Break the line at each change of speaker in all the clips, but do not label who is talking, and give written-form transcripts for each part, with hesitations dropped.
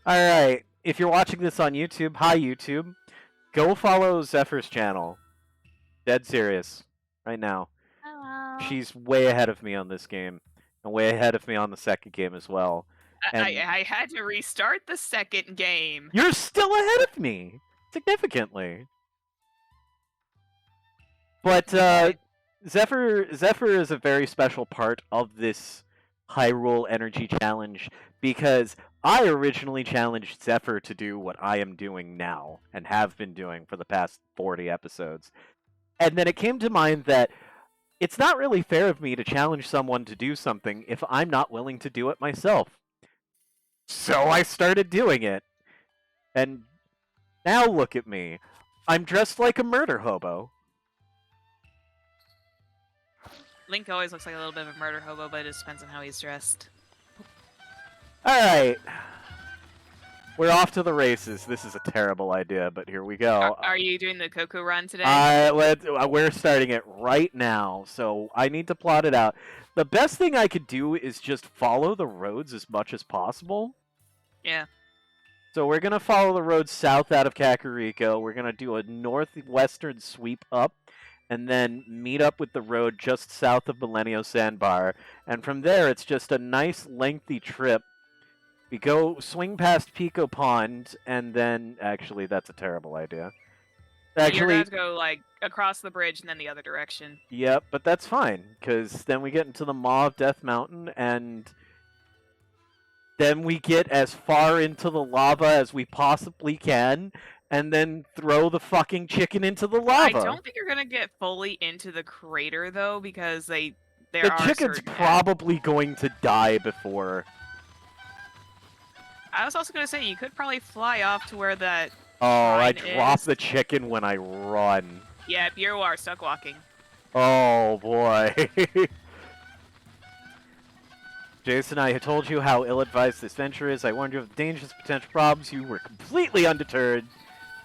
Alright, if you're watching this on YouTube, hi YouTube. Go follow Zephyr's channel. Dead serious. Right now.
Hello.
She's way ahead of me on this game. And way ahead of me on the second game as well. And
I had to restart the second game.
you're still ahead of me! Significantly. But Zephyr is a very special part of this Hyrule Energy Challenge because I originally challenged Zephyr to do what I am doing now and have been doing for the past 40 episodes. And then it came to mind that it's not really fair of me to challenge someone to do something if I'm not willing to do it myself. So I started doing it. And now look at me. I'm dressed like a murder hobo.
Link always looks like a little bit of a murder hobo, but it just depends on how he's dressed.
Alright. We're off to the races. This is a terrible idea, but here we go.
Are you doing the Cucco run today?
We're starting it right now, so I need to plot it out. The best thing I could do is just follow the roads as much as possible.
Yeah.
So we're going to follow the road south out of Kakariko. We're going to do a northwestern sweep up, and then meet up with the road just south of Millennium Sandbar. And from there, it's just a nice, lengthy trip. We go swing past Pico Pond, and then... Actually, that's a terrible idea.
You're going to have to go, like, across the bridge and then the other direction.
Yep, but that's fine, because then we get into the Maw of Death Mountain, and then we get as far into the lava as we possibly can, and then throw the fucking chicken into the lava.
I don't think you're going to get fully into the crater, though, because the
chicken's probably going to die before...
I was also going to say, you could probably fly off to where that
I drop the chicken when I run.
Yep, you are stuck walking.
Oh, boy. Jason, I had told you how ill-advised this venture is. I warned you of the dangerous potential problems. You were completely undeterred.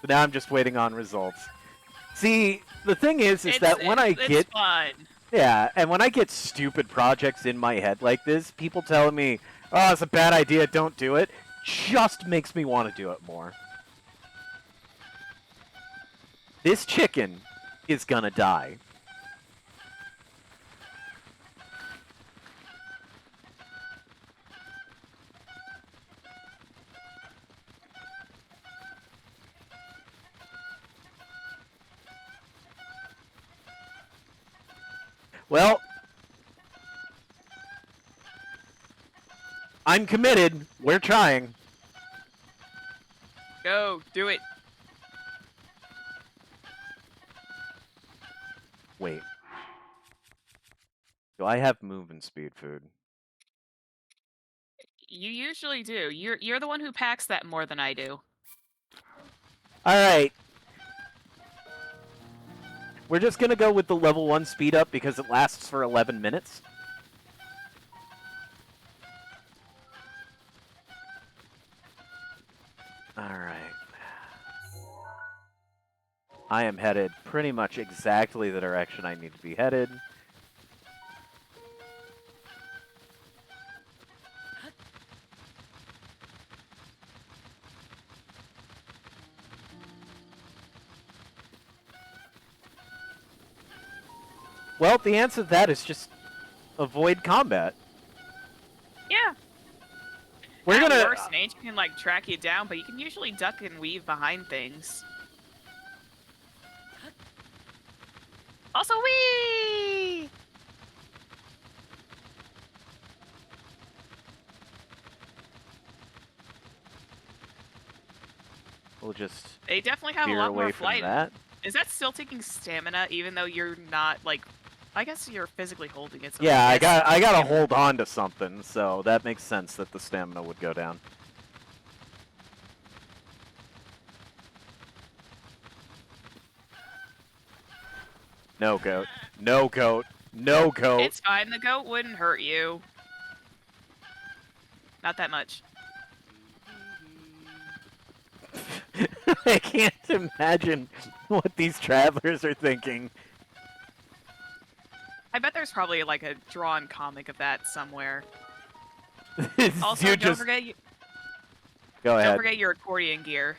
But now I'm just waiting on results. See, the thing is that when I get...
fun.
Yeah, and when I get stupid projects in my head like this, people telling me, oh, it's a bad idea, don't do it, just makes me want to do it more. This chicken is gonna die. Well, I'm committed. We're trying.
Go, do it.
Wait. Do I have movement speed food?
You usually do. You're the one who packs that more than I do.
Alright. We're just gonna go with the level 1 speed up because it lasts for 11 minutes. Alright. I am headed pretty much exactly the direction I need to be headed. Well, the answer to that is just avoid combat.
Yeah.
We're gonna.
Worse, an angel can like track you down, but you can usually duck and weave behind things. Also, wee.
We'll just.
They definitely have a lot more flight.
That.
Is that still taking stamina, even though you're not like? I guess you're physically holding it. So
yeah, I gotta hold on to something, so that makes sense that the stamina would go down. No goat. No goat. No goat.
It's fine. The goat wouldn't hurt you. Not that much.
I can't imagine what these travelers are thinking.
I bet there's probably like a drawn comic of that somewhere.
Also,
don't forget
Go
Don't
ahead.
forget your accordion gear.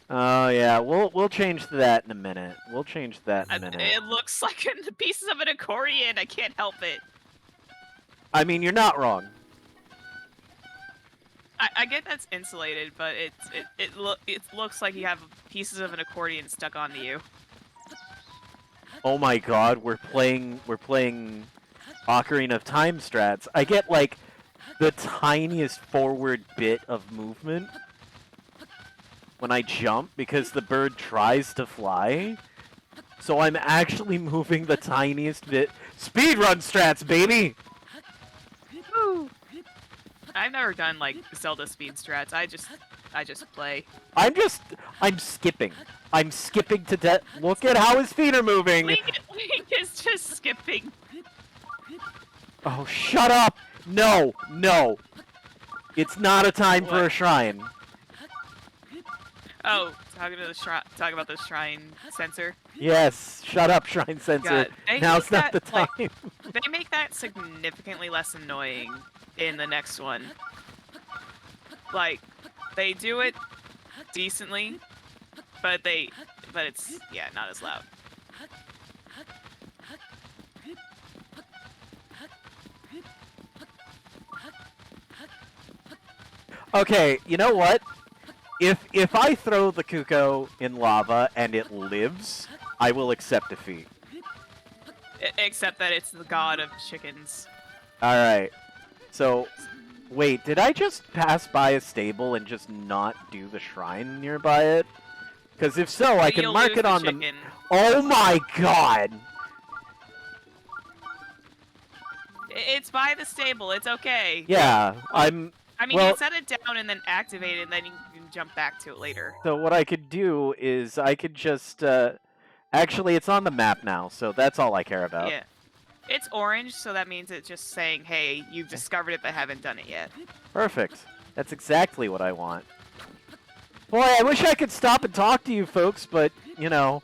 Oh yeah, we'll change that in a minute. We'll change that in a minute.
It looks like the pieces of an accordion. I can't help it.
I mean, you're not wrong.
I get that's insulated, but it looks like you have pieces of an accordion stuck onto you.
Oh my god, we're playing Ocarina of Time strats. I get like the tiniest forward bit of movement when I jump because the bird tries to fly. So I'm actually moving the tiniest bit. Speedrun strats, baby!
Woo! I've never done like Zelda speed strats. I just play.
I'm skipping. I'm skipping to death. Look at how his feet are moving.
Link is just skipping.
Oh, shut up! No, no. It's not a time for a shrine.
Oh, talk about the shrine sensor.
Yes, shut up, shrine sensor.
God,
Now's not the time.
Like, they make that significantly less annoying in the next one. Like, they do it decently, but it's not as loud.
Okay, you know what? If I throw the Cucco in lava and it lives, I will accept defeat.
Except that it's the god of chickens.
Alright. So, wait, did I just pass by a stable and just not do the shrine nearby it? Because if so, I can mark it on the... Oh my god!
It's by the stable, it's okay.
Yeah, I mean,
you set it down and then activate it, and then you can jump back to it later.
So what I could do is I could just... Actually, it's on the map now, so that's all I care about.
Yeah. It's orange, so that means it's just saying, hey, you've discovered it but haven't done it yet.
Perfect. That's exactly what I want. Boy, I wish I could stop and talk to you folks, but, you know,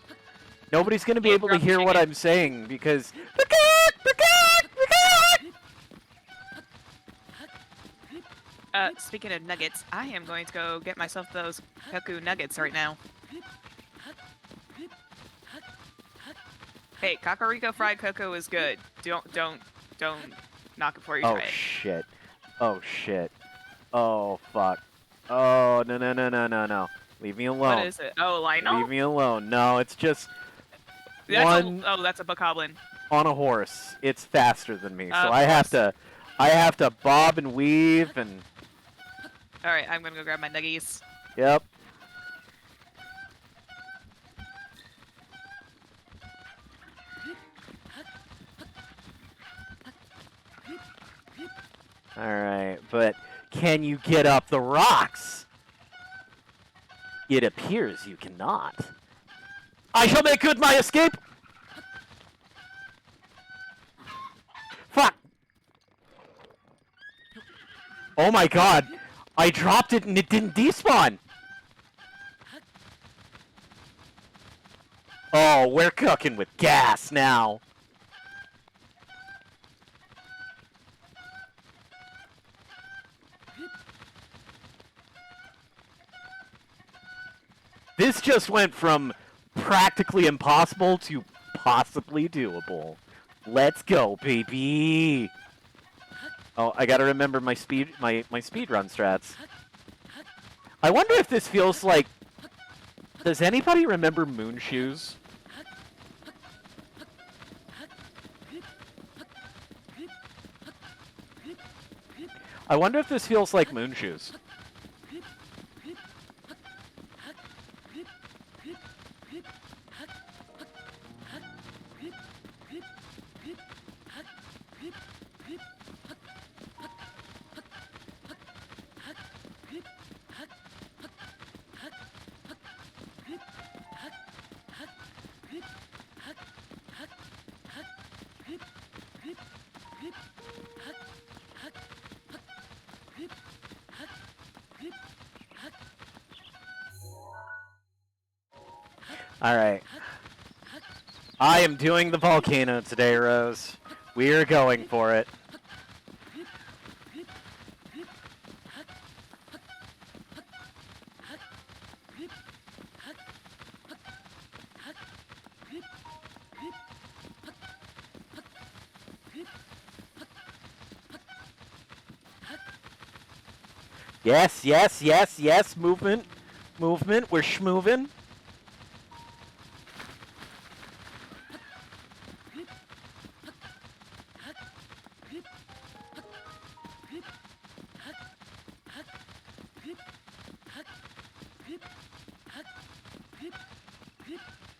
nobody's going to be able to hear what I'm saying because...
Speaking of nuggets, I am going to go get myself those Cucco nuggets right now. Hey, Kakariko fried Cucco is good. Don't knock it before you try it.
Oh shit. Oh shit. Oh fuck. Oh no. Leave me alone.
What is it? Oh, Lionel?
Leave me alone. No, it's just
that's a bokoblin.
On a horse. It's faster than me, so
Of
I have
course.
to bob and weave and...
Alright, I'm gonna go grab my nuggies.
Yep. Alright, but can you get up the rocks? It appears you cannot. I shall make good my escape! Fuck! Oh my god! I dropped it and it didn't despawn! Oh, we're cooking with gas now! This just went from practically impossible to possibly doable. Let's go, baby! Oh, I gotta remember my speedrun strats. I wonder if this feels like... Does anybody remember moon shoes? I wonder if this feels like moon shoes. Alright. I am doing the volcano today, Rose. We are going for it. Yes, yes, yes, yes. Movement. Movement. We're schmoving.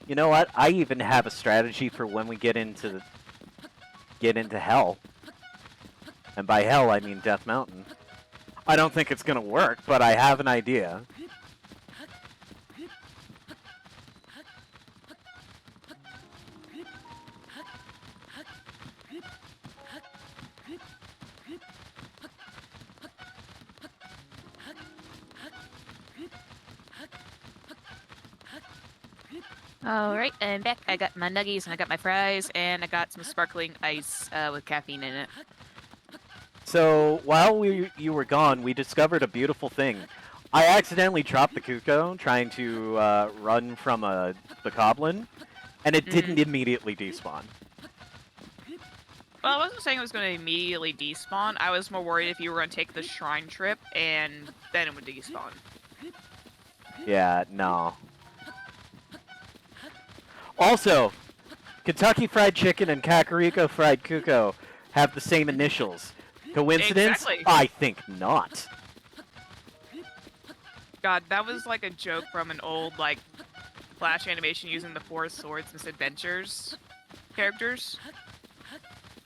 You know what? I even have a strategy for when we get into hell. And by hell, I mean Death Mountain. I don't think it's gonna work, but I have an idea.
Alright, and back. I got my nuggies, and I got my fries, and I got some sparkling ice with caffeine in it.
So, while you were gone, we discovered a beautiful thing. I accidentally dropped the Cucco trying to run from the goblin, and it didn't immediately despawn.
Well, I wasn't saying it was going to immediately despawn. I was more worried if you were going to take the shrine trip, and then it would despawn.
Yeah, no. Also, Kentucky Fried Chicken and Kakariko Fried Cucco have the same initials. Coincidence?
Exactly.
I think not.
God, that was like a joke from an old, like, Flash animation using the Four Swords Misadventures characters.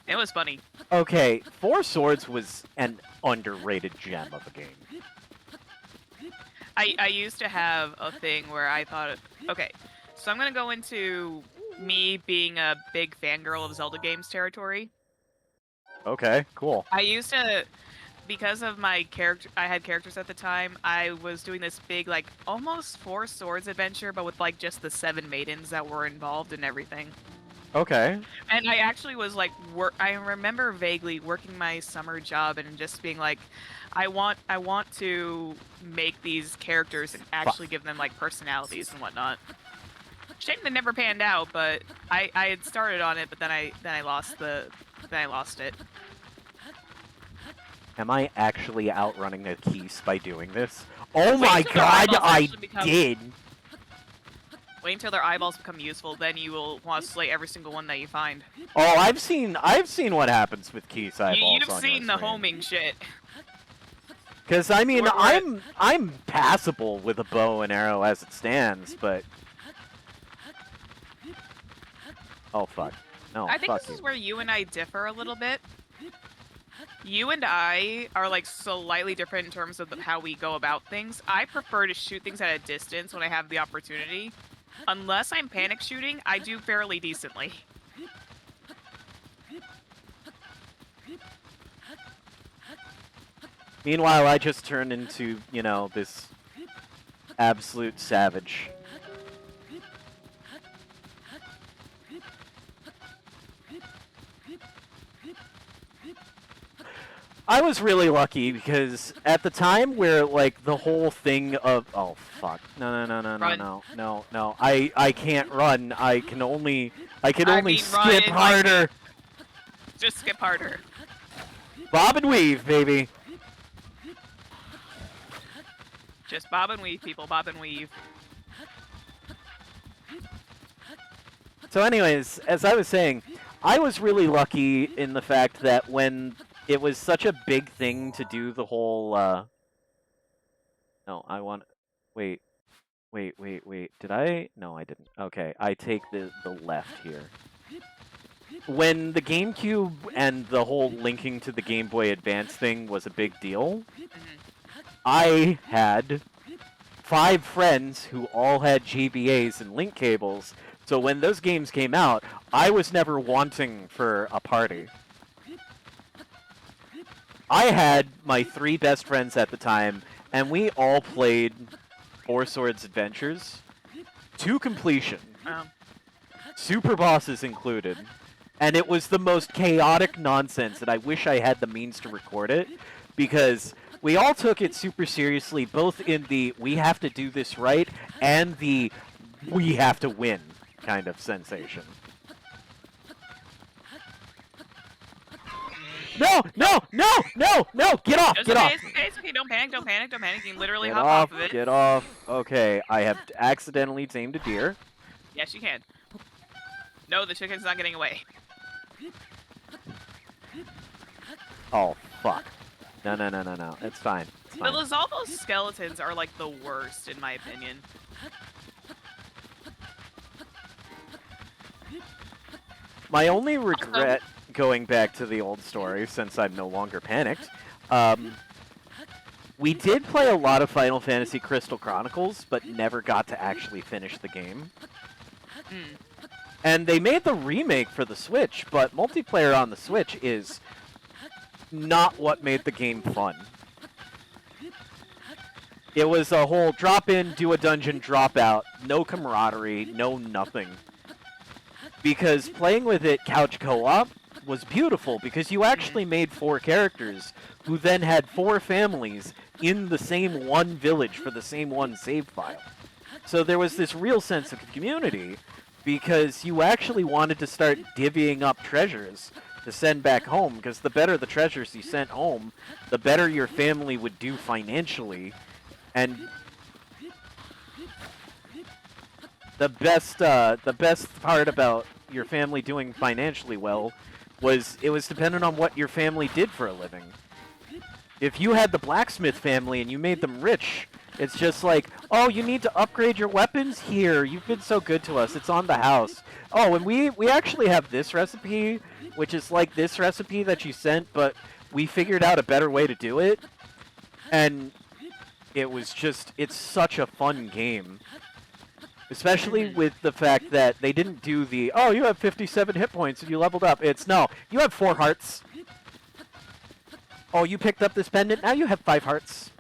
It was funny.
Okay, Four Swords was an underrated gem of a game.
I used to have a thing where I thought, okay, so I'm gonna go into me being a big fangirl of Zelda games territory.
Okay, cool.
I used to, because of my character, I had characters at the time, I was doing this big, like, almost Four Swords adventure, but with, like, just the 7 maidens that were involved and everything.
Okay.
And I actually was like, I remember vaguely working my summer job and just being like, I want to make these characters and actually give them like personalities and whatnot. Shame they never panned out, but I had started on it, but then I lost it.
Am I actually outrunning a Keese by doing this? Oh
Wait
my
until their
god,
eyeballs
I
actually become-
did!
Wait until their eyeballs become useful, then you will want to slay every single one that you find.
Oh, I've seen what happens with Keese eyeballs
You've
on
seen
your
the
screen.
homing shit.
Because, I mean,
We're-
I'm passable with a bow and arrow as it stands, but... Oh, fuck. No,
I think
fuck
this
you.
is where you and I differ a little bit. You and I are like slightly different in terms of how we go about things. I prefer to shoot things at a distance when I have the opportunity. Unless I'm panic shooting, I do fairly decently.
Meanwhile, I just turned into, you know, this absolute savage. I was really lucky because at the time where like the whole thing of fuck no I can't run. I can only skip harder.
Just skip harder.
Bob and weave, baby.
Just bob and weave, people. Bob and weave.
So anyways, as I was saying, I was really lucky in the fact that when it was such a big thing to do the whole, No, I want... Wait. Did I? No, I didn't. Okay, I take the left here. When the GameCube and the whole linking to the Game Boy Advance thing was a big deal, I had 5 friends who all had GBAs and link cables, so when those games came out, I was never wanting for a party. I had my 3 best friends at the time, and we all played Four Swords Adventures to completion. Super bosses included. And it was the most chaotic nonsense, and I wish I had the means to record it, because we all took it super seriously, both in the we have to do this right, and the we have to win kind of sensation. no! Get off!
It's
Get
okay,
off!
it's okay. Don't panic. Don't panic. Don't panic. You can literally
Get
hop
off!
off of it.
Get off! Okay, I have accidentally tamed a deer.
Yes, you can. No, the chicken's not getting away.
Oh fuck! No! It's fine. It's
The
fine.
Lizalfos skeletons are like the worst, in my opinion.
My only regret going back to the old story, since I'm no longer panicked, we did play a lot of Final Fantasy Crystal Chronicles, but never got to actually finish the game.
Mm.
And they made the remake for the Switch, but multiplayer on the Switch is not what made the game fun. It was a whole drop in, do a dungeon, drop out, no camaraderie, no nothing. Because playing with it couch co-op was beautiful because you actually made 4 characters who then had 4 families in the same one village for the same one save file. So there was this real sense of community because you actually wanted to start divvying up treasures to send back home, because the better the treasures you sent home, the better your family would do financially. And the best part about your family doing financially well was it was dependent on what your family did for a living. If you had the blacksmith family and you made them rich, it's just like, oh, you need to upgrade your weapons? Here, you've been so good to us. It's on the house. Oh, and we actually have this recipe, which is like this recipe that you sent, but we figured out a better way to do it. And it was just, it's such a fun game. Especially with the fact that they didn't do the, oh, you have 57 hit points and you leveled up. It's, no, you have 4 hearts. Oh, you picked up this pendant, now you have 5 hearts.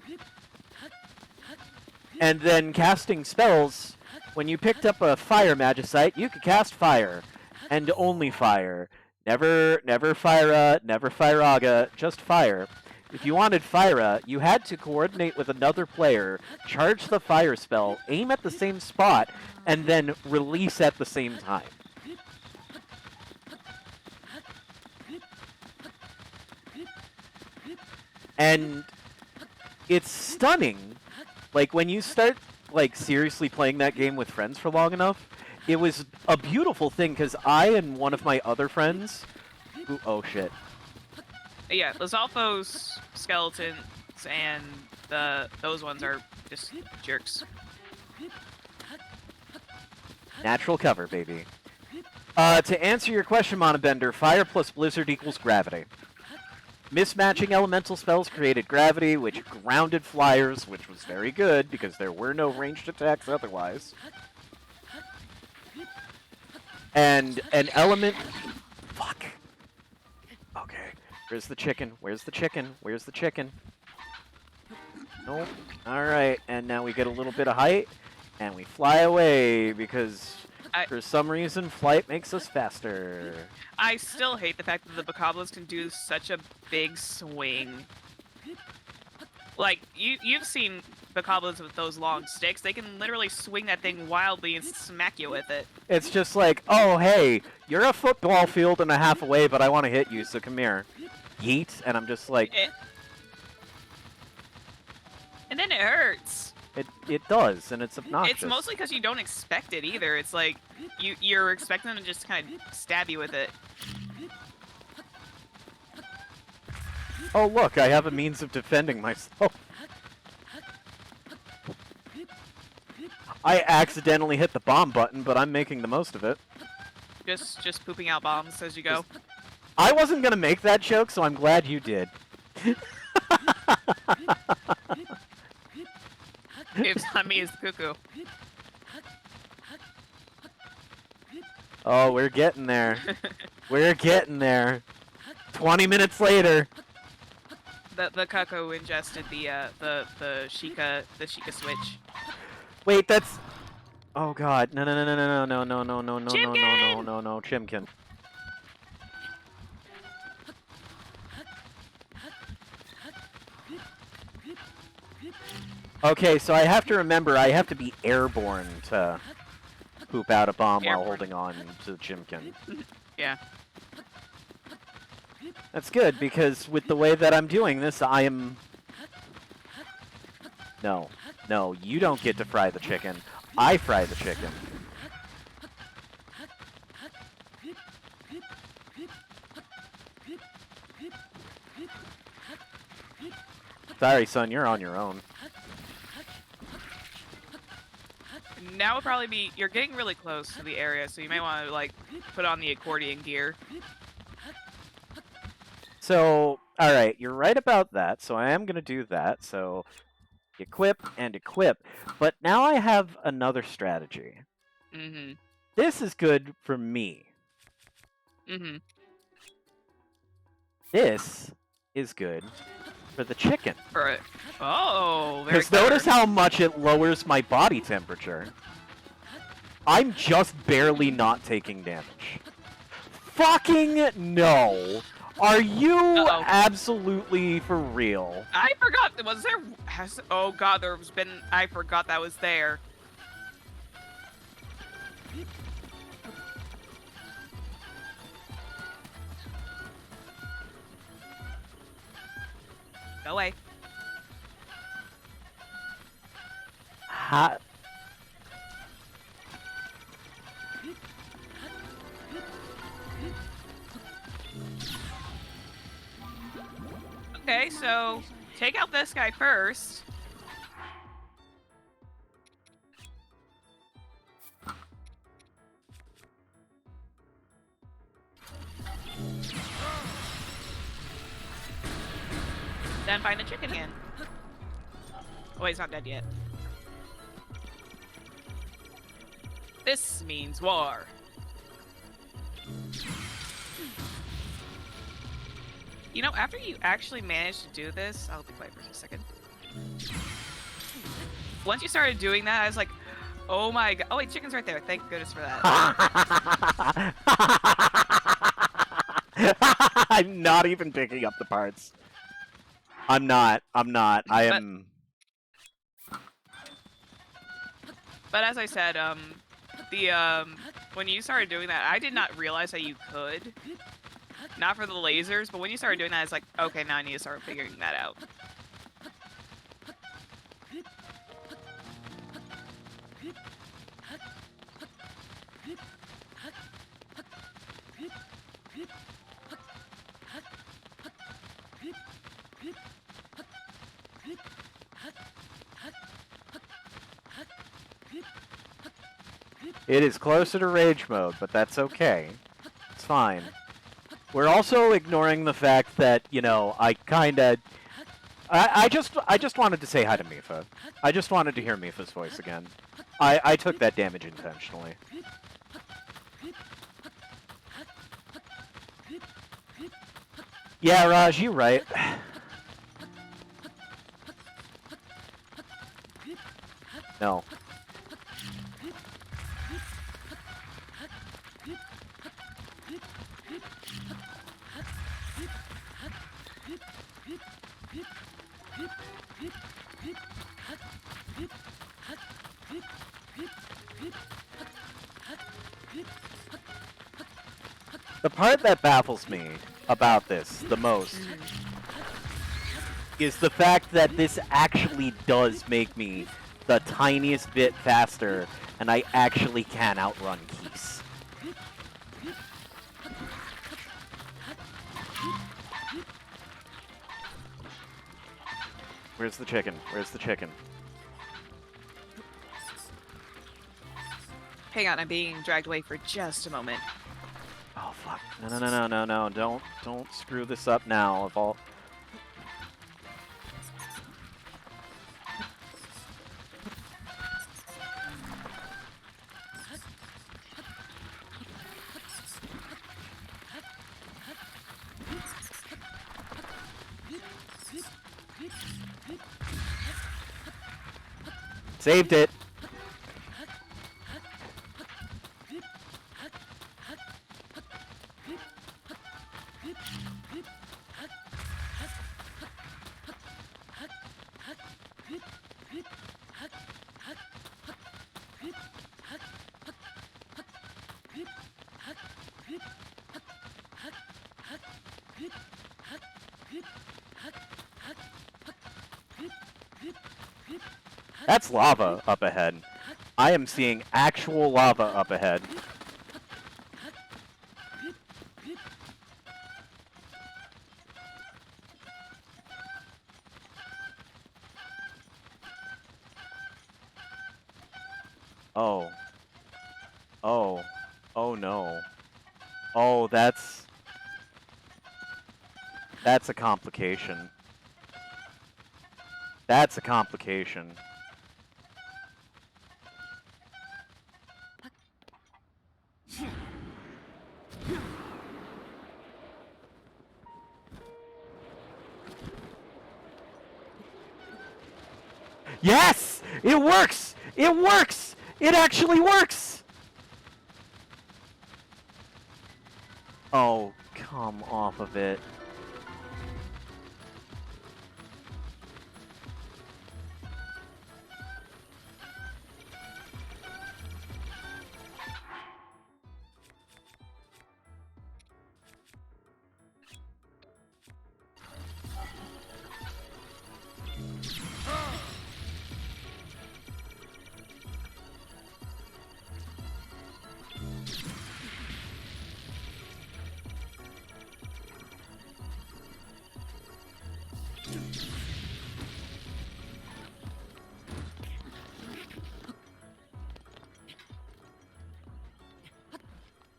And then casting spells, when you picked up a fire magicite, you could cast fire. And only fire. Never Fire, never Firaga, just fire. If you wanted Fyra, you had to coordinate with another player, charge the fire spell, aim at the same spot, and then release at the same time. And it's stunning. Like, when you start, like, seriously playing that game with friends for long enough, it was a beautiful thing, because I and one of my other friends who, oh shit.
Yeah, Lizalfos skeletons and those ones are just jerks.
Natural cover, baby. To answer your question, Monobender, fire plus blizzard equals gravity. Mismatching elemental spells created gravity, which grounded flyers, which was very good, because there were no ranged attacks otherwise. And an element... Fuck. Okay. Where's the chicken? Where's the chicken? Where's the chicken? Nope. Alright, and now we get a little bit of height, and we fly away, because for some reason, flight makes us faster.
I still hate the fact that the Bokoblins can do such a big swing. Like, you've seen Bokoblins with those long sticks. They can literally swing that thing wildly and smack you with it.
It's just like, oh, hey, you're a football field and a half away, but I want to hit you, so come here. Yeet, and I'm just like...
And then it hurts.
It does, and it's obnoxious.
It's mostly because you don't expect it either. It's like, you're expecting them to just kind of stab you with it.
Oh, look, I have a means of defending myself. I accidentally hit the bomb button, but I'm making the most of it.
Just pooping out bombs as you go.
I wasn't gonna make that joke, so I'm glad you did.
It's not me, it's Cucco.
Oh, we're getting there. We're getting there. 20 minutes later.
The Cucco ingested the Sheikah switch.
Wait, that's... Oh god. No, Chimkin. Okay, so I have to remember, I have to be airborne to poop out a bomb while holding on to the Chimkin.
Yeah.
That's good, because with the way that I'm doing this, I am... No. No, you don't get to fry the chicken. I fry the chicken. Sorry, son, you're on your own.
Now would probably be... You're getting really close to the area, so you may want to, like, put on the accordion gear.
So, alright, you're right about that, so I am going to do that. So, equip and equip. But now I have another strategy.
Mm-hmm.
This is good for me.
Mm-hmm.
This is good for the chicken.
Right. Oh, very
Because notice how much it lowers my body temperature. I'm just barely not taking damage. Fucking no! Are you absolutely for real?
I forgot. Was there... oh god, there's been... I forgot that was there. Go away.
Ha...
Okay, so take out this guy first. Then find the chicken again. Oh, he's not dead yet. This means war. You know, after you actually managed to do this, I'll be quiet for a second. Once you started doing that, I was like, oh my god. Oh wait, chicken's right there. Thank goodness for that.
I'm not even picking up the parts. I'm not. I am...
But as I said, when you started doing that, I did not realize that you could. Not for the lasers, but when you started doing that, it's like, okay, now I need to start figuring that out.
It is closer to rage mode, but that's okay. It's fine. We're also ignoring the fact that, you know, I just wanted to say hi to Mifa. I just wanted to hear Mifa's voice again. I took that damage intentionally. Yeah, Raj, you're right. No. The part that baffles me about this the most is the fact that this actually does make me the tiniest bit faster, and I actually can outrun Keese. Where's the chicken? Where's the chicken?
Hang on, I'm being dragged away for just a moment.
Oh fuck! No! Don't screw this up now. Of all. Saved it. That's lava up ahead. I am seeing actual lava up ahead. Oh. Oh. Oh no. Oh, that's a complication. That's a complication. Yes! It works! It works! It actually works! Oh, come off of it.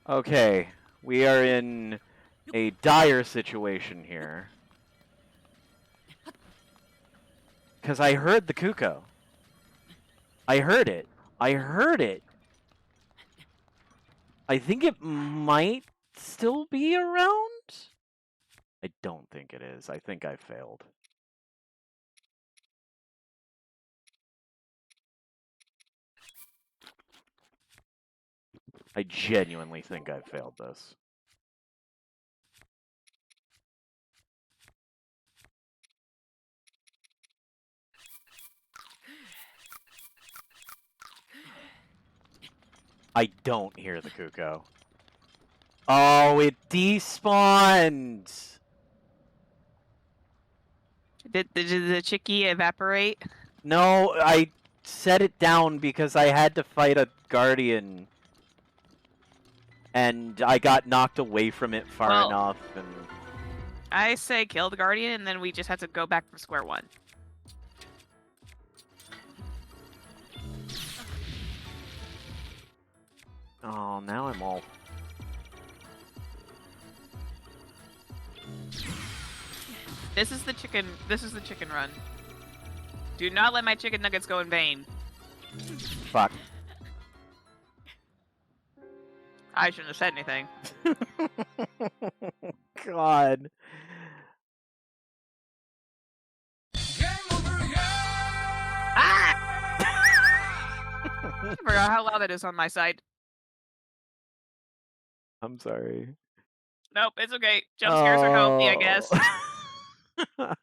Okay, we are in a dire situation here. Because I heard the Cucco. I heard it. I heard it. I think it might still be around? I don't think it is. I think I failed. I genuinely think I failed this. I don't hear the Cucco. Oh, it despawned!
Did the chickie evaporate?
No, I set it down because I had to fight a guardian. And I got knocked away from it far enough, and...
I say kill the guardian, and then we just have to go back from square one.
Oh, now I'm all...
This is the chicken run. Do not let my chicken nuggets go in vain.
Fuck.
I shouldn't have said anything.
God.
Ah! I forgot how loud that is on my side.
I'm sorry.
Nope, it's okay. Jump scares are healthy, I guess.
Oh,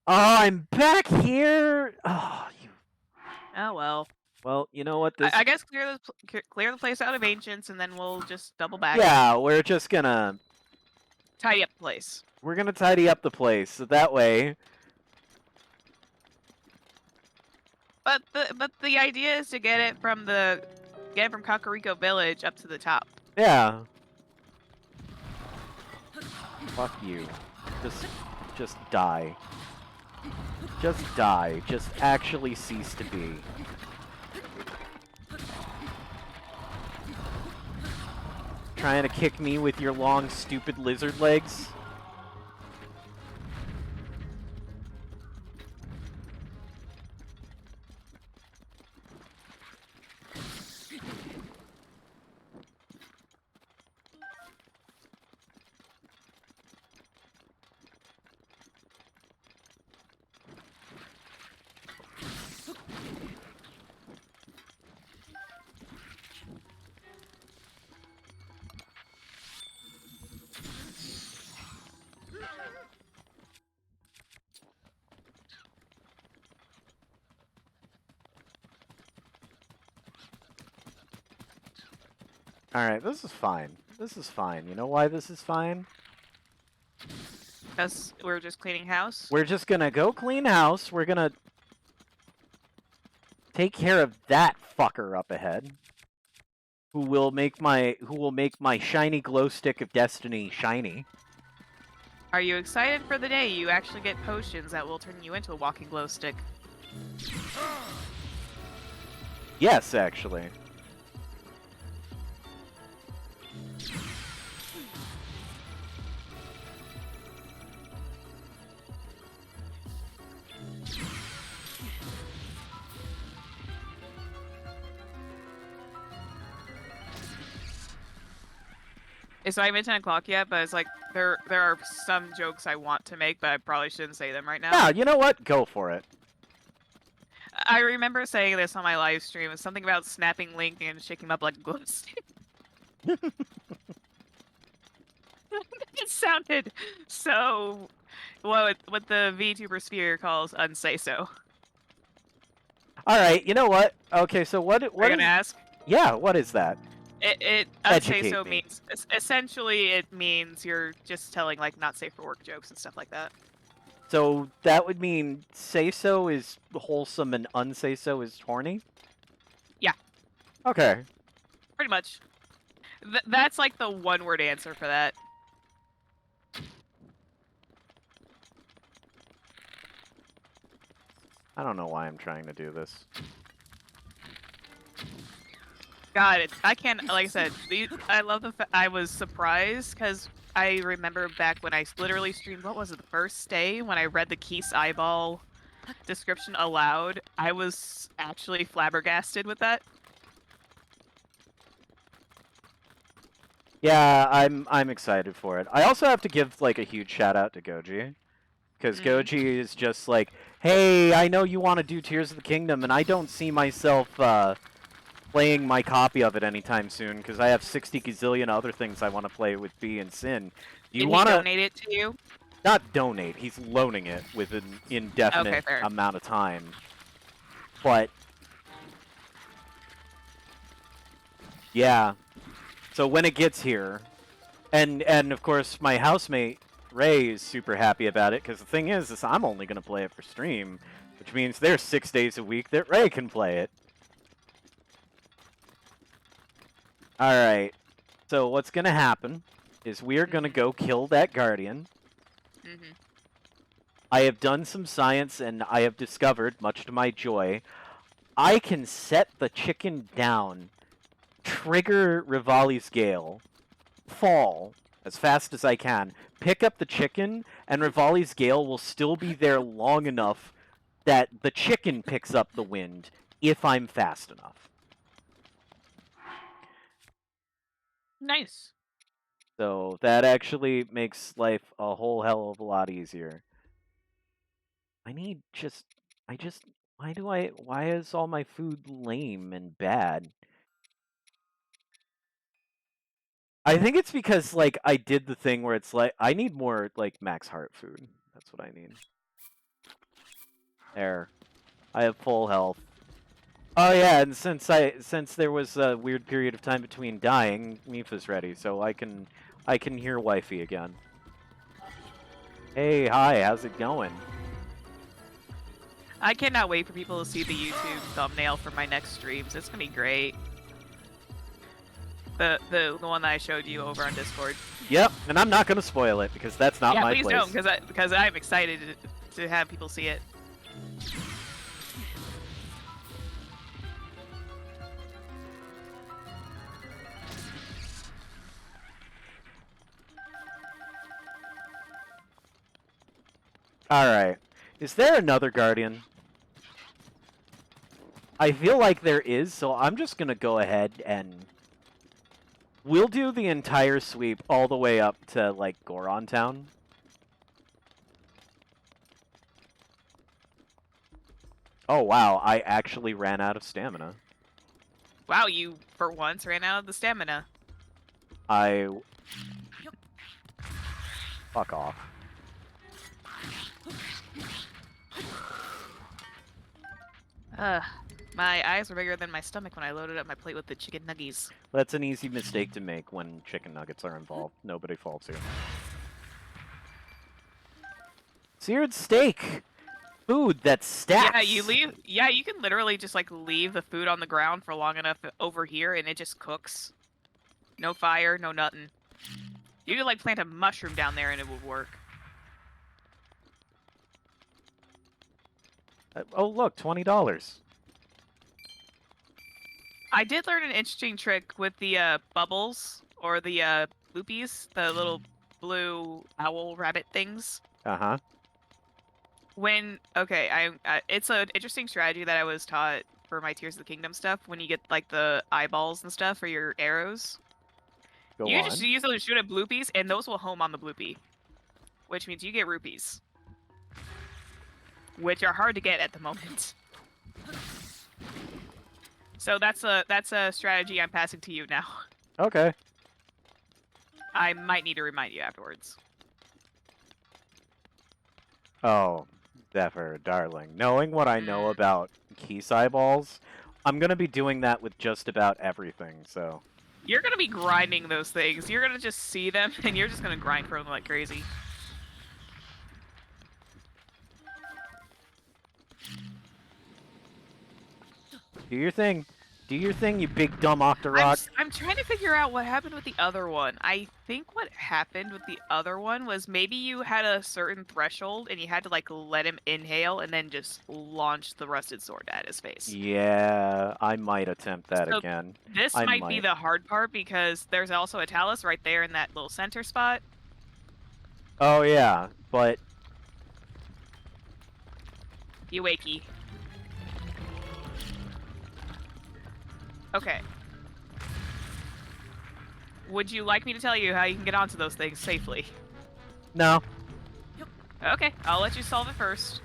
I'm back here! Oh, you...
Oh, well.
Well, you know what? This...
I guess clear the place out of ancients, and then we'll just double back.
Yeah, we're just gonna...
Tidy up the place.
We're gonna tidy up the place, so that way...
But the idea is to get it from Kakariko Village up to the top.
Yeah. Fuck you. Just die. Just die. Just actually cease to be. Trying to kick me with your long, stupid lizard legs? Alright, this is fine. This is fine. You know why this is fine?
Us, we're just cleaning house.
We're just gonna go clean house. We're gonna take care of that fucker up ahead, who will make my shiny glow stick of destiny shiny.
Are you excited for the day you actually get potions that will turn you into a walking glow stick?
Yes, actually.
It's not even 10 o'clock yet, but it's like there are some jokes I want to make, but I probably shouldn't say them right now.
Yeah, you know what? Go for it.
I remember saying this on my live stream. It's something about snapping Link and shaking him up like a glow stick. It sounded so what the VTuber sphere calls unsay so.
All right, you know what? Okay, so what
Are you
is...
gonna ask?
Yeah, what is that?
It
Educate
unsay so
me.
means essentially it means you're just telling like not safe for work jokes and stuff like that.
So that would mean say so is wholesome and unsay so is horny?
Yeah.
Okay.
Pretty much. That's like the one word answer for that.
I don't know why I'm trying to do this.
God, I can't. Like I said, I love the. I was surprised because I remember back when I literally streamed. What was it? The first day when I read the Keith's eyeball description aloud. I was actually flabbergasted with that.
Yeah, I'm excited for it. I also have to give like a huge shout out to Goji. Because Goji is just like, hey, I know you want to do Tears of the Kingdom, and I don't see myself playing my copy of it anytime soon, because I have 60 gazillion other things I want to play with B and Sin. Do you want
to donate it to you?
Not donate. He's loaning it with an indefinite amount of time. But yeah. So when it gets here, and of course my housemate Ray is super happy about it, because the thing is I'm only going to play it for stream, which means there's 6 days a week that Ray can play it. Alright, so what's going to happen is we are going to go kill that Guardian. I have done some science, and I have discovered, much to my joy, I can set the chicken down, trigger Rivali's Gale, fall as fast as I can, pick up the chicken, and Rivali's Gale will still be there long enough that the chicken picks up the wind if I'm fast enough.
Nice.
So that actually makes life a whole hell of a lot easier. Why is all my food lame and bad? I think it's because, like, I did the thing where it's like, I need more, like, max heart food. That's what I need. There. I have full health. Oh yeah, and since there was a weird period of time between dying, Mifa's ready, so I can hear wifey again. Hey, hi, how's it going?
I cannot wait for people to see the YouTube thumbnail for my next streams. It's gonna be great. The one that I showed you over on Discord.
Yep, and I'm not gonna spoil it because that's not my place.
Yeah, please don't, because I'm excited to have people see it.
Alright. Is there another Guardian? I feel like there is, so I'm just gonna go ahead and... We'll do the entire sweep all the way up to, like, Goron Town. Oh, wow, I actually ran out of stamina.
Wow, you, for once, ran out of the stamina.
Fuck off.
My eyes were bigger than my stomach when I loaded up my plate with the chicken nuggies.
That's an easy mistake to make when chicken nuggets are involved. Nobody falls here. Seared steak. Food that stacks.
Yeah, you leave. Yeah, you can literally just like leave the food on the ground for long enough over here, and it just cooks. No fire, no nothing. You could like plant a mushroom down there, and it would work.
Oh look, $20.
I did learn an interesting trick with the bubbles or the bloopies, the little blue owl rabbit things.
Uh-huh.
It's an interesting strategy that I was taught for my Tears of the Kingdom stuff. When you get like the eyeballs and stuff for your arrows,
Go
you
on.
just use those to shoot at bloopies, and those will home on the bloopie, which means you get rupees, which are hard to get at the moment. So that's a strategy I'm passing to you now.
Okay.
I might need to remind you afterwards.
Oh, Zephyr, darling. Knowing what I know about Keese eyeballs, I'm gonna be doing that with just about everything, so...
You're gonna be grinding those things. You're gonna just see them, and you're just gonna grind for them like crazy.
Do your thing. Do your thing, you big dumb Octorok.
I'm trying to figure out what happened with the other one. I think what happened with the other one was maybe you had a certain threshold and you had to like let him inhale and then just launch the rusted sword at his face.
Yeah, I might attempt that
So
again.
This might be the hard part because there's also a Talus right there in that little center spot.
Oh yeah, but...
You wakey. Okay. Would you like me to tell you how you can get onto those things safely?
No.
Okay, I'll let you solve it first.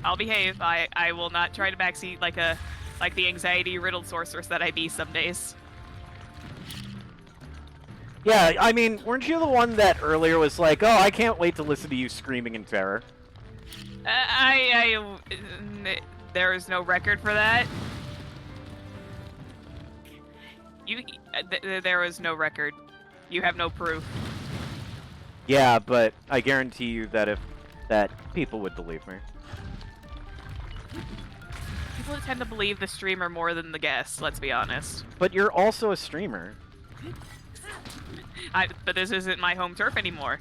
I'll behave. I will not try to backseat like the anxiety-riddled sorceress that I be some days.
Yeah, I mean, weren't you the one that earlier was like, oh, I can't wait to listen to you screaming in terror?
There is no record for that. There is no record. You have no proof.
Yeah, but I guarantee you that people would believe me.
People tend to believe the streamer more than the guest, let's be honest.
But you're also a streamer.
But this isn't my home turf anymore.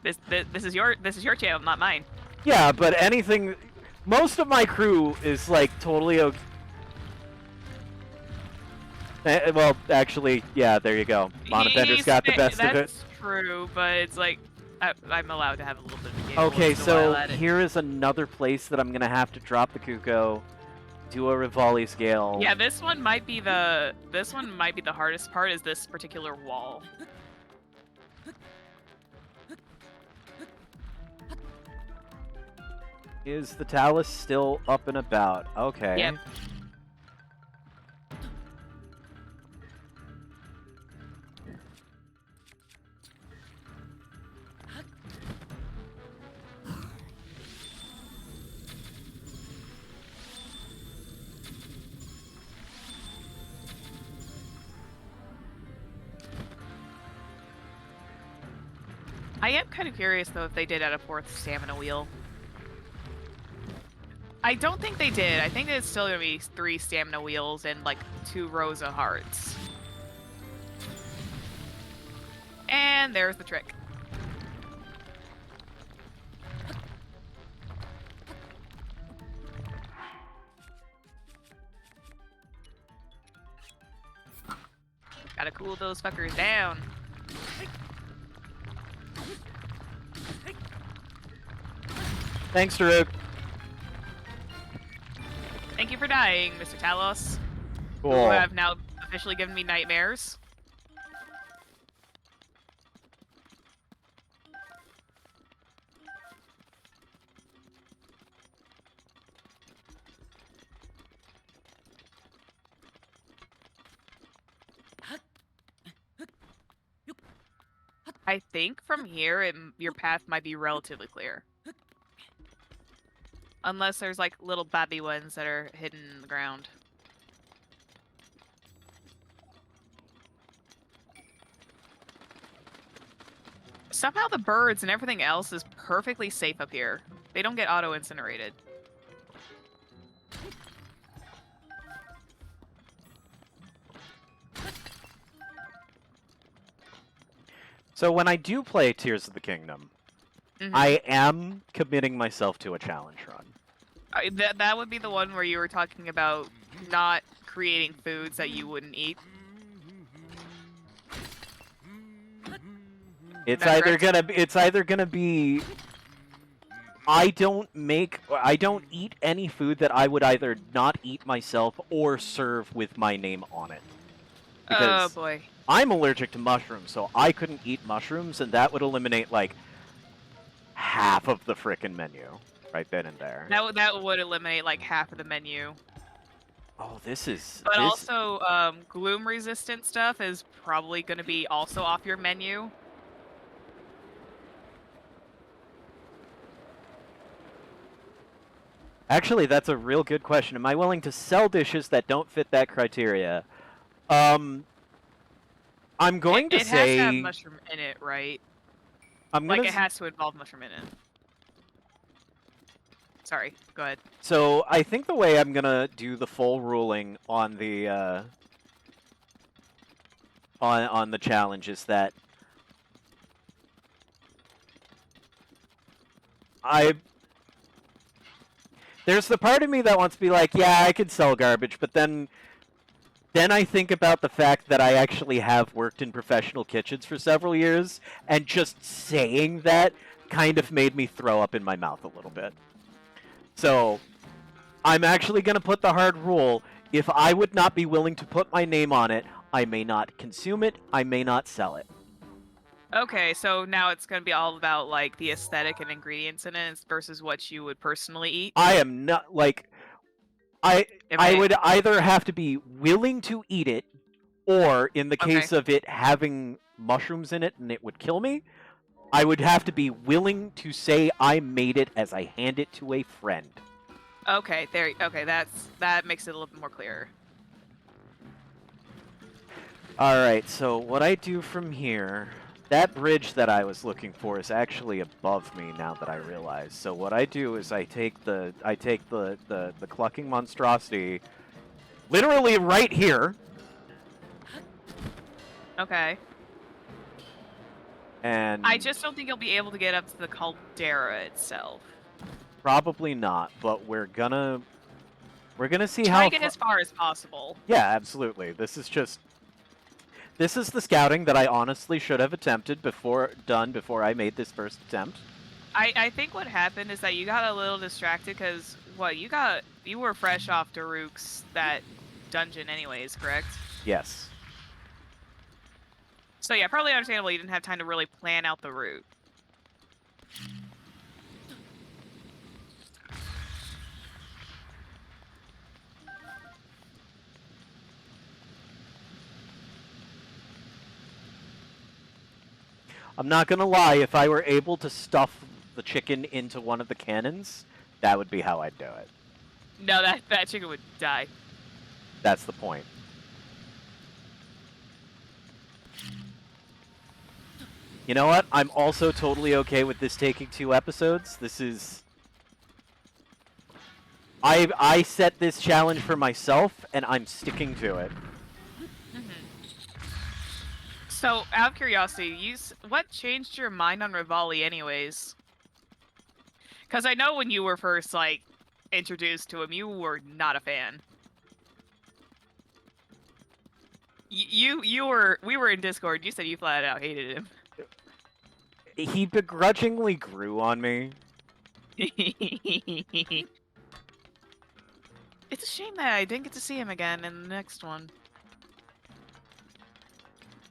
This is your channel, not mine.
Yeah, but anything... Most of my crew is, like, totally okay. Well, actually, yeah, there you go. Monobender's got the best of it.
That's true, but it's like... I'm allowed to have a little bit of a game.
Okay, so here is another place that I'm going to have to drop the Cucco, do a Rivali scale.
Yeah, this one might be the hardest part, is this particular wall.
Is the Talus still up and about? Okay.
Yep. I am kind of curious, though, if they did add a 4th stamina wheel. I don't think they did. I think it's still going to be 3 stamina wheels and, like, 2 rows of hearts. And there's the trick. Gotta cool those fuckers down.
Thanks, Daruk.
Thank you for dying, Mr. Talos.
Cool.
Who have now officially given me nightmares. I think from here, your path might be relatively clear. Unless there's like little babby ones that are hidden in the ground. Somehow the birds and everything else is perfectly safe up here. They don't get auto-incinerated.
So when I do play Tears of the Kingdom,
Mm-hmm.
I am committing myself to a challenge run.
That would be the one where you were talking about not creating foods that you wouldn't eat.
It's
that
either
correct?
gonna be I don't eat any food that I would either not eat myself or serve with my name on it.
Oh
Because
boy.
I'm allergic to mushrooms, so I couldn't eat mushrooms, and that would eliminate like half of the frickin' menu right then and there.
That would eliminate like half of the menu.
Oh, this
But also, gloom resistant stuff is probably going to be also off your menu.
Actually, that's a real good question. Am I willing to sell dishes that don't fit that criteria? I'm going to
It has to have
say
mushroom in it, right?
I'm
Like
gonna
it has to involve mushroom in it. Sorry, go ahead.
So I think the way I'm gonna do the full ruling on the on the challenge is that there's the part of me that wants to be like, yeah, I could sell garbage, but then I think about the fact that I actually have worked in professional kitchens for several years, and just saying that kind of made me throw up in my mouth a little bit. So I'm actually going to put the hard rule. If I would not be willing to put my name on it, I may not consume it, I may not sell it.
Okay, so now it's going to be all about like the aesthetic and ingredients in it versus what you would personally eat.
I am not, like, I would either have to be willing to eat it, or in the
Okay.
case of it having mushrooms in it and it would kill me, I would have to be willing to say I made it as I hand it to a friend.
Okay, okay, that makes it a little bit more clear.
Alright, so what I do from here, that bridge that I was looking for is actually above me now that I realize. So what I do is I take the clucking monstrosity literally right here.
Okay.
And
I just don't think you'll be able to get up to the caldera itself.
probably not, but we're gonna see
Try
how
to get as far as possible.
Yeah, absolutely. This is the scouting that I honestly should have attempted before I made this first attempt.
I think what happened is that you got a little distracted because you were fresh off Daruk's that dungeon anyways, correct?
Yes.
So yeah, probably understandable you didn't have time to really plan out the route.
I'm not gonna lie, if I were able to stuff the chicken into one of the cannons, that would be how I'd do it.
No, that chicken would die.
That's the point. You know what? I'm also totally okay with this taking 2 episodes. This is... I set this challenge for myself, and I'm sticking to it.
So, out of curiosity, what changed your mind on Rivali anyways? Because I know when you were first, like, introduced to him, you were not a fan. We were in Discord, you said you flat out hated him.
He begrudgingly grew on me.
It's a shame that I didn't get to see him again in the next one.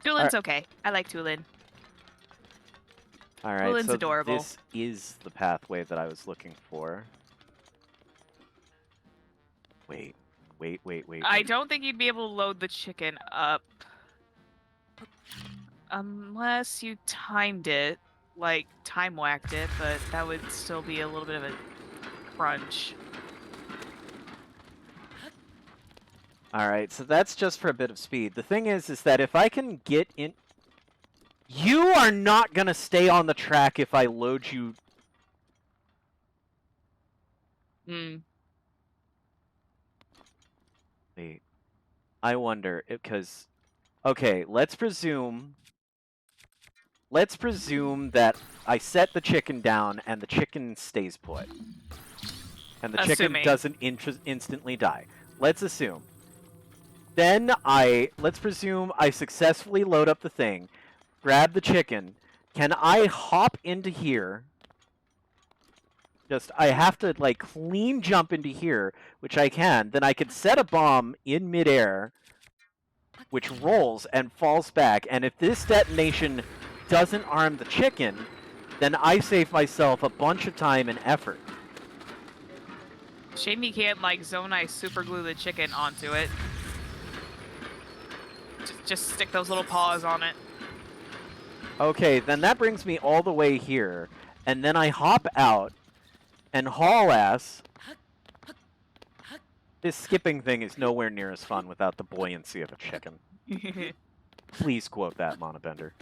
Tulin's okay. I like Tulin.
Alright,
Tulin's
so
adorable.
this is the pathway that I was looking for. Wait.
I don't think you'd be able to load the chicken up. Unless you timed it. Like, time-whacked it, but that would still be a little bit of a crunch.
Alright, so that's just for a bit of speed. The thing is that if I can get in... You are not gonna stay on the track if I load you. Wait. I wonder, because... Okay, let's presume that I set the chicken down and the chicken stays put. And the chicken doesn't instantly die. Let's assume. Then let's presume I successfully load up the thing, grab the chicken. Can I hop into here? I have to, like, clean jump into here, which I can. Then I could set a bomb in midair, which rolls and falls back. And if this detonation doesn't arm the chicken, then I save myself a bunch of time and effort.
Shame you can't, like, zone ice super glue the chicken onto it. Just stick those little paws on it.
Okay, then that brings me all the way here. And then I hop out and haul ass. This skipping thing is nowhere near as fun without the buoyancy of a chicken. Please quote that, Monobender.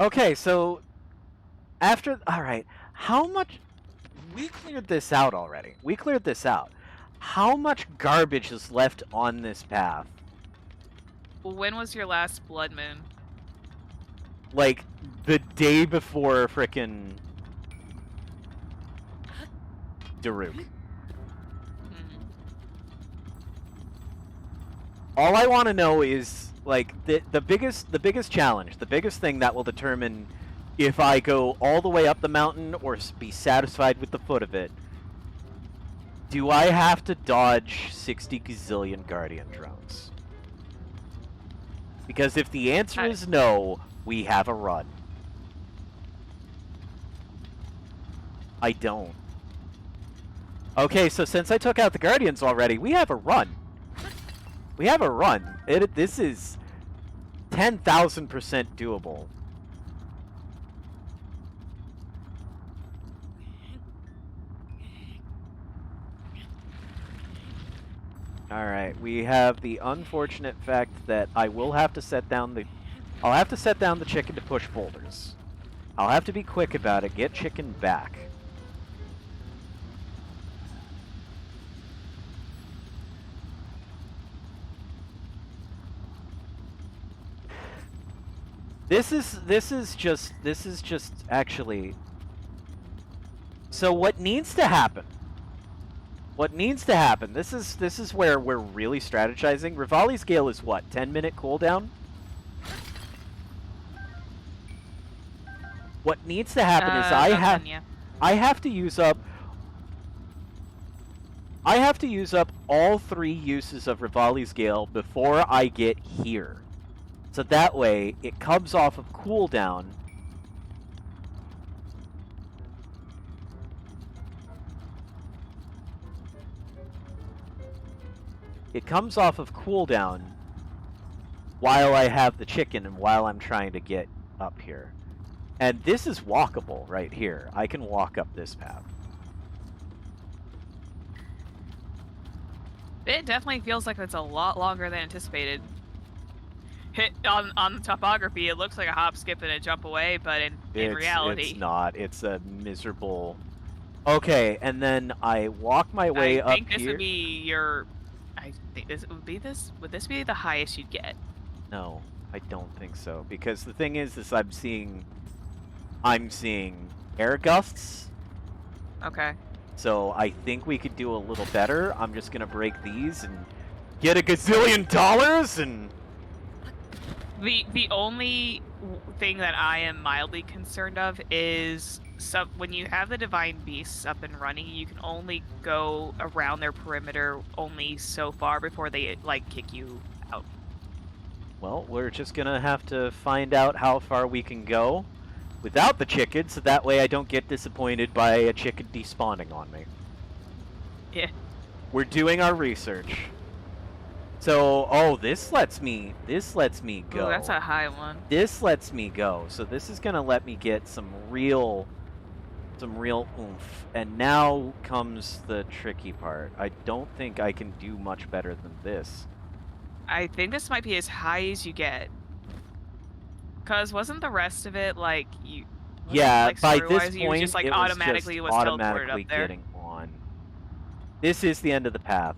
Okay, so after, all right, how much, we cleared this out already. We cleared this out. How much garbage is left on this path?
When was your last blood moon?
Like, the day before frickin' Daruk. All I want to know is, like, the biggest challenge, the biggest thing that will determine if I go all the way up the mountain or be satisfied with the foot of it. Do I have to dodge 60 gazillion Guardian drones? Because if the answer is no, we have a run. I don't. Okay, so since I took out the Guardians already, we have a run. We have a run. This is 10,000% doable. Alright, we have the unfortunate fact that I will have to set down the... I'll have to set down the chicken to push boulders. I'll have to be quick about it, get chicken back. This is just actually... So what needs to happen? What needs to happen? This is where we're really strategizing. Rivali's Gale is what? 10-minute cooldown? What needs to happen is I have to use up all 3 uses of Rivali's Gale before I get here. So that way, it comes off of cooldown. It comes off of cooldown while I have the chicken and while I'm trying to get up here. And this is walkable right here. I can walk up this path.
It definitely feels like it's a lot longer than anticipated. On the topography, it looks like a hop, skip, and a jump away, but in reality...
It's not. It's a miserable... Okay, and then I walk my way up here.
I think this would be your... Would this be the highest you'd get?
No, I don't think so. Because the thing is I'm seeing air gusts.
Okay.
So I think we could do a little better. I'm just gonna break these and get $1 gazillion and...
The only thing that I am mildly concerned of is when you have the Divine Beasts up and running, you can only go around their perimeter only so far before they, like, kick you out.
Well, we're just gonna have to find out how far we can go. without the chicken, so that way I don't get disappointed by a chicken despawning on me.
Yeah.
We're doing our research. So, oh, this lets me go.
Ooh, that's a high one.
This lets me go. So this is gonna let me get some real oomph. And now comes the tricky part. I don't think I can do much better than this.
I think this might be as high as you get. Cause wasn't the rest of it like you?
Yeah,
Like
by this
story-wise, you
point,
just like
it
automatically
was
was
just
teleported
automatically
up there.
getting on. This is the end of the path.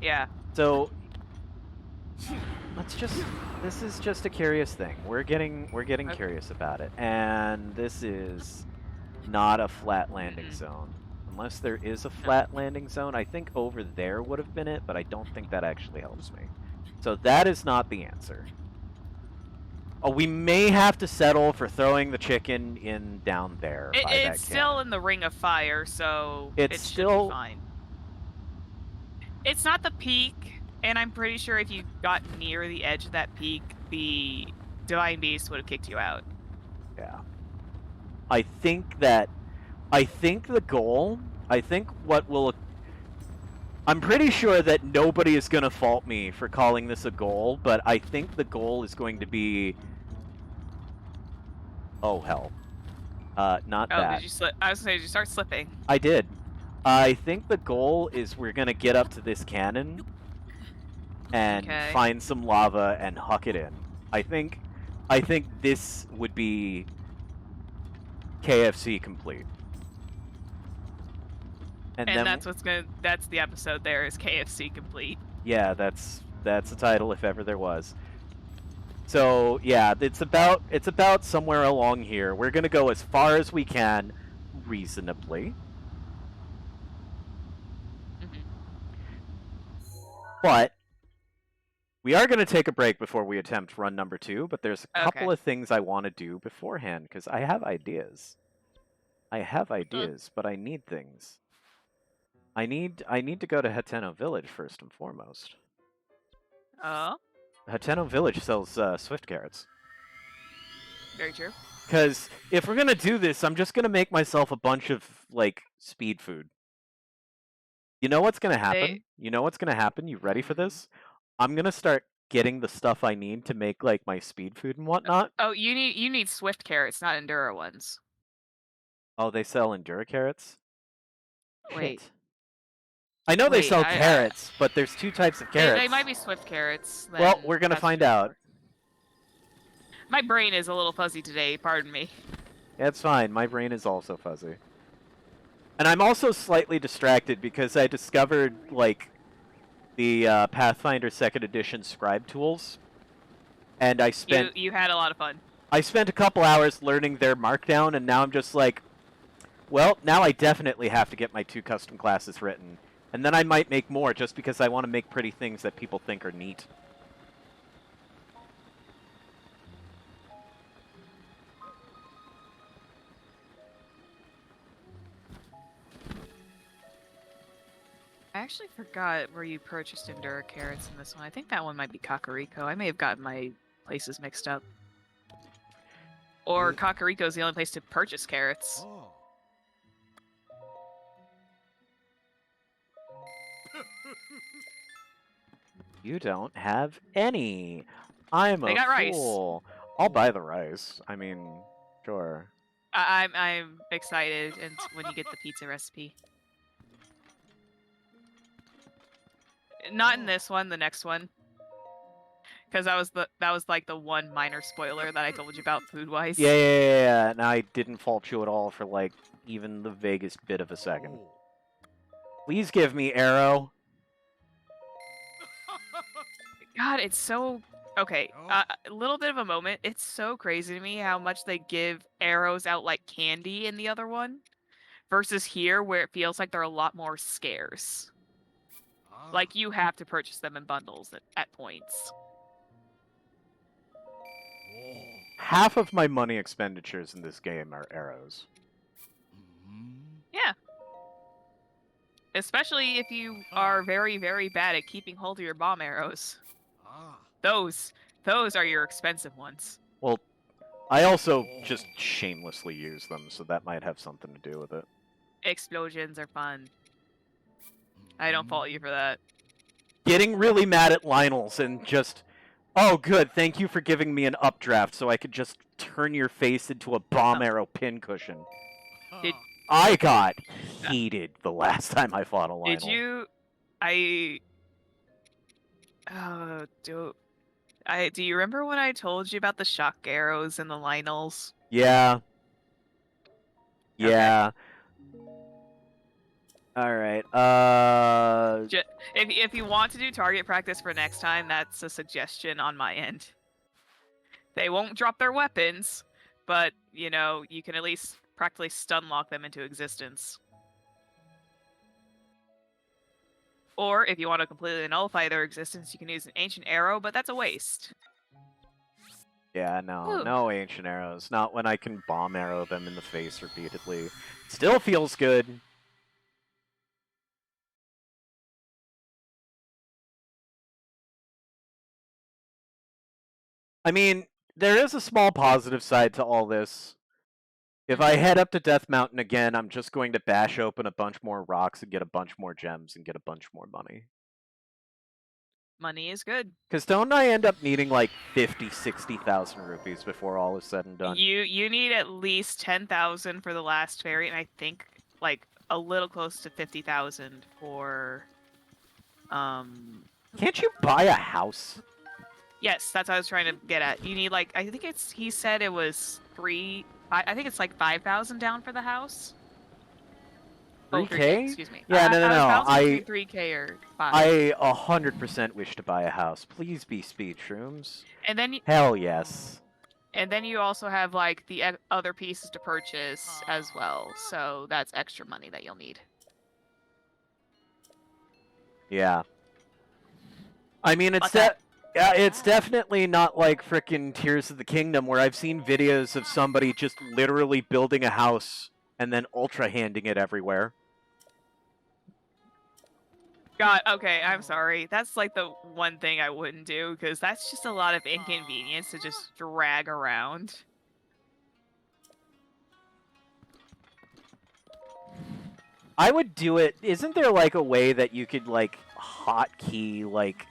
Yeah.
So this is just a curious thing. We're getting
Okay.
curious about it. And this is not a flat landing zone. Unless there is a flat landing zone. I think over there would have been it, but I don't think that actually helps me. So that is not the answer. Oh, we may have to settle for throwing the chicken in down there by that
It's still
cannon.
in the ring of fire, so
It's
it should
still
be fine. It's not the peak, and I'm pretty sure if you got near the edge of that peak, the Divine Beast would have kicked you out.
Yeah. I think the goal, I'm pretty sure that nobody is going to fault me for calling this a goal, but I think the goal is going to be... Oh, hell. Not that.
Did you slip? I was gonna say, did you start slipping?
I did. I think the goal is we're going to get up to this cannon and find some lava and huck it in. I think this would be KFC complete. And then,
that's the episode there is KFC complete.
Yeah, that's the title if ever there was. So, yeah, it's about somewhere along here. We're going to go as far as we can reasonably. But we are going to take a break before we attempt run number 2, but there's a couple of things I want to do beforehand because I have ideas. But I need things. I need to go to Hateno Village first and foremost.
Oh?
Hateno Village sells Swift carrots.
Very true.
Because if we're going to do this, I'm just going to make myself a bunch of, like, speed food. You know what's going to happen? You ready for this? I'm going to start getting the stuff I need to make, like, my speed food and whatnot.
Oh, you need Swift carrots, not Endura ones.
Oh, they sell Endura carrots?
Wait.
Shit. I know they sell carrots, but there's 2 types of carrots.
They might be Swift carrots.
Well, we're going to find out.
My brain is a little fuzzy today, pardon me.
It's fine. My brain is also fuzzy. And I'm also slightly distracted because I discovered, like, the Pathfinder 2nd Edition scribe tools. And I spent...
You had a lot of fun.
I spent a couple hours learning their markdown, and now I'm just like, well, now I definitely have to get my 2 custom classes written. And then I might make more just because I want to make pretty things that people think are neat.
I actually forgot where you purchased Endura carrots in this one. I think that one might be Kakariko. I may have gotten my places mixed up. Or Kakariko is the only place to purchase carrots.
Oh.
You don't have any. I'm
They
a
got
fool. I'll buy the rice. I mean, sure.
I'm excited and when you get the pizza recipe. Not in this one, the next one. Because that was like the one minor spoiler that I told you about food-wise.
Yeah. And I didn't fault you at all for, like, even the vaguest bit of a second. Please give me arrow.
God, it's so... Okay, a little bit of a moment. It's so crazy to me how much they give arrows out like candy in the other one. Versus here, where it feels like they're a lot more scarce. Like, you have to purchase them in bundles at points.
Half of my money expenditures in this game are arrows.
Yeah. Especially if you are very, very bad at keeping hold of your bomb arrows. Those are your expensive ones.
Well, I also just shamelessly use them, so that might have something to do with it.
Explosions are fun. I don't fault you for that.
Getting really mad at Lionel's and just, oh good, thank you for giving me an updraft so I could just turn your face into a bomb arrow pincushion.
Did-
I got heated the last time I fought a Lionel.
Did you? Do you remember when I told you about the shock arrows and the Lionels?
Yeah. Yeah. Alright,
If you want to do target practice for next time, that's a suggestion on my end. They won't drop their weapons, but, you know, you can at least practically stun lock them into existence. Or, if you want to completely nullify their existence, you can use an ancient arrow, but that's a waste.
yeah, no,
Ooh.
no ancient arrows. Not when I can bomb arrow them in the face repeatedly. Still feels good. I mean, there is a small positive side to all this. If I head up to Death Mountain again, I'm just going to bash open a bunch more rocks and get a bunch more gems and get a bunch more money.
Money is good.
Because don't I end up needing like 50, 60,000 rupees before all is said and done?
You need at least 10,000 for the last fairy, and I think like a little close to 50,000 for
Can't you buy a house?
Yes, that's what I was trying to get at. You need like I think he said it was I think it's like 5,000 down for the house.
3K?
Excuse me.
Yeah, no.
I 3K or 5.
I 100% wish to buy a house. Please be speed shrooms.
And then
hell yes.
And then you also have like the other pieces to purchase as well. So that's extra money that you'll need.
Yeah. I mean, it's definitely not like frickin' Tears of the Kingdom where I've seen videos of somebody just literally building a house and then ultra handing it everywhere.
God, okay, I'm sorry. That's like the one thing I wouldn't do, because that's just a lot of inconvenience to just drag around.
I would do it. Isn't there like a way that you could like hotkey like,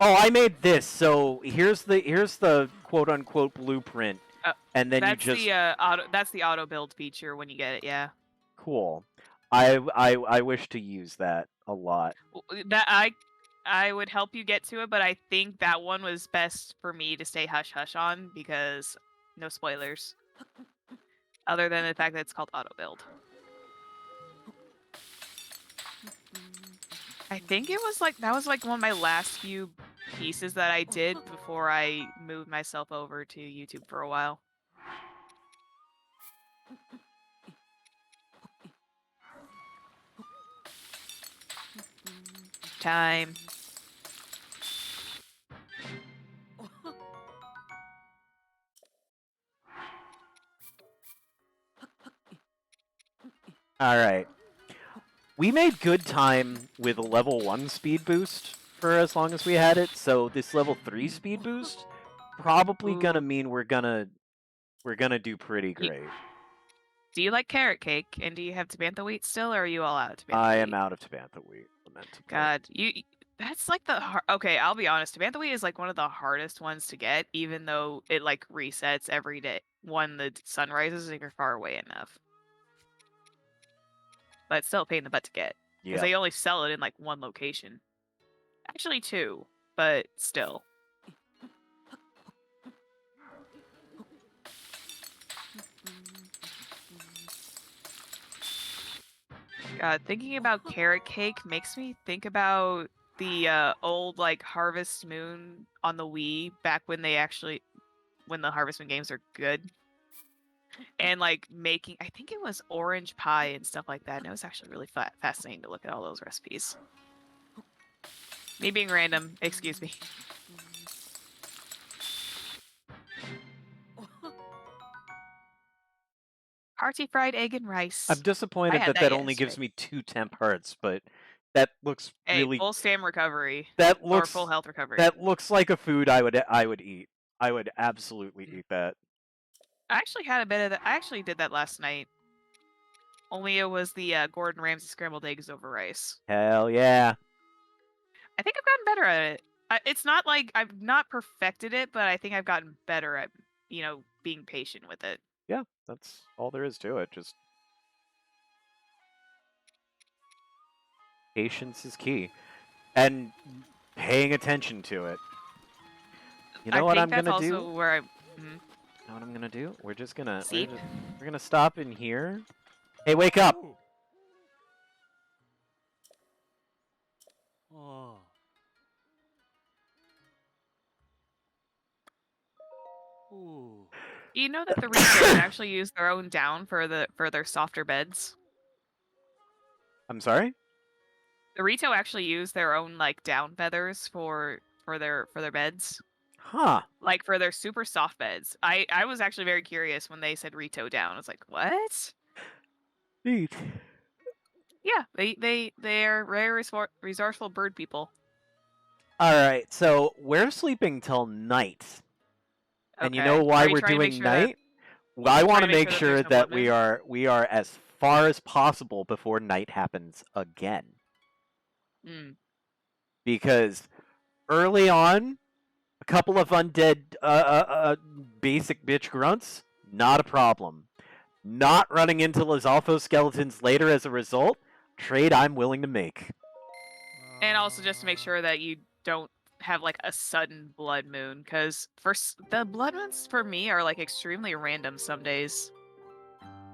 oh, I made this, so here's the quote unquote blueprint, and then
that's
you just
that's the auto build feature when you get it. Yeah.
Cool. I wish to use that a lot.
That I would help you get to it, but I think that one was best for me to stay hush hush on because no spoilers. Other than the fact that it's called auto build. I think it was like that was like one of my last few pieces that I did before I moved myself over to YouTube for a while. Time.
All right. We made good time with a level 1 speed boost for as long as we had it, so this level 3 speed boost probably gonna mean we're gonna do pretty great.
Do you like carrot cake, and do you have Tabantha wheat still, or are you all out of Tabantha wheat?
I am out of Tabantha wheat.
God, that's like the okay, I'll be honest, Tabantha wheat is like one of the hardest ones to get, even though it like resets every day when the sun rises if you're far away enough. But it's still a pain in the butt to get. Because they only sell it in like one location. Actually 2, but still. God, thinking about carrot cake makes me think about the old like Harvest Moon on the Wii back when when the Harvest Moon games are good. And like making, I think it was orange pie and stuff like that. And it was actually really fascinating to look at all those recipes. Me being random, excuse me. Hearty fried egg and rice.
I'm disappointed that only gives me 2 temp hearts, but that looks really
full stam recovery.
or
full health recovery.
That looks like a food I would eat. I would absolutely eat that.
I actually had a bit of that. I actually did that last night. Only it was the Gordon Ramsay scrambled eggs over rice.
Hell yeah.
I think I've gotten better at it. It's not like I've not perfected it, but I think I've gotten better at, being patient with it.
Yeah, that's all there is to it. Just patience is key. And paying attention to it. You know
I
what
think
I'm
that's
gonna do?
also where I.
You know what I'm gonna do? We're just gonna
Sleep.
we're gonna stop in here. Hey, wake up!
Oh. Ooh.
You know that the Rito actually use their own down for their softer beds.
I'm sorry?
The Rito actually use their own like down feathers for their beds,
Huh.
like for their super soft beds. I was actually very curious when they said Rito down. I was like, what?
Neat.
Yeah, they're very resourceful bird people.
Alright, so we're sleeping till night. And you know
Okay.
why
Are you
we're
trying to make
doing
sure that
night? Well, I want to
trying to make
make
sure that
sure
there's no
that
blood moon?
we are as far as possible before night happens again.
Mm.
Because early on, a couple of undead basic bitch grunts, not a problem. Not running into Lizalfo skeletons later as a result, trade I'm willing to make.
And also just to make sure that you don't have like a sudden blood moon, because the blood moons for me are like extremely random some days.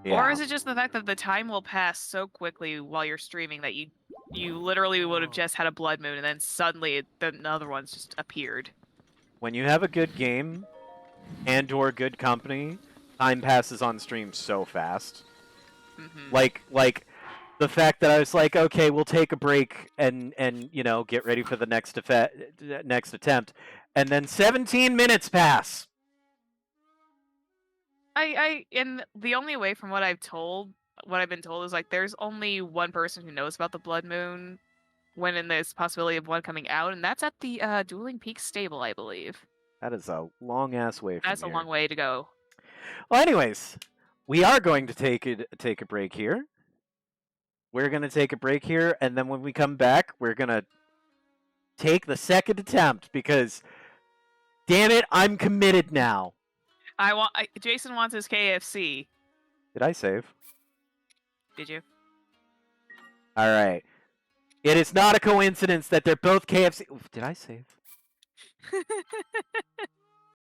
Or
Yeah.
is it just the fact that the time will pass so quickly while you're streaming that you literally would have just had a blood moon and then suddenly another one's just appeared?
When you have a good game and or good company, time passes on stream so fast.
Mm-hmm.
Like the fact that I was like, okay, we'll take a break and get ready for the next attempt, and then 17 minutes pass.
And the only way from what I've been told is like there's only one person who knows about the blood moon when there's possibility of one coming out, and that's at the Dueling Peaks stable, I believe.
That is a long ass way from
That's a
here.
long way to go.
Well, anyways, we are going to take a break here. We're gonna take a break here, and then when we come back, we're gonna take the second attempt because, damn it, I'm committed now.
Jason wants his KFC.
Did I save?
Did you?
All right. It is not a coincidence that they're both KFC. Oof, did I save?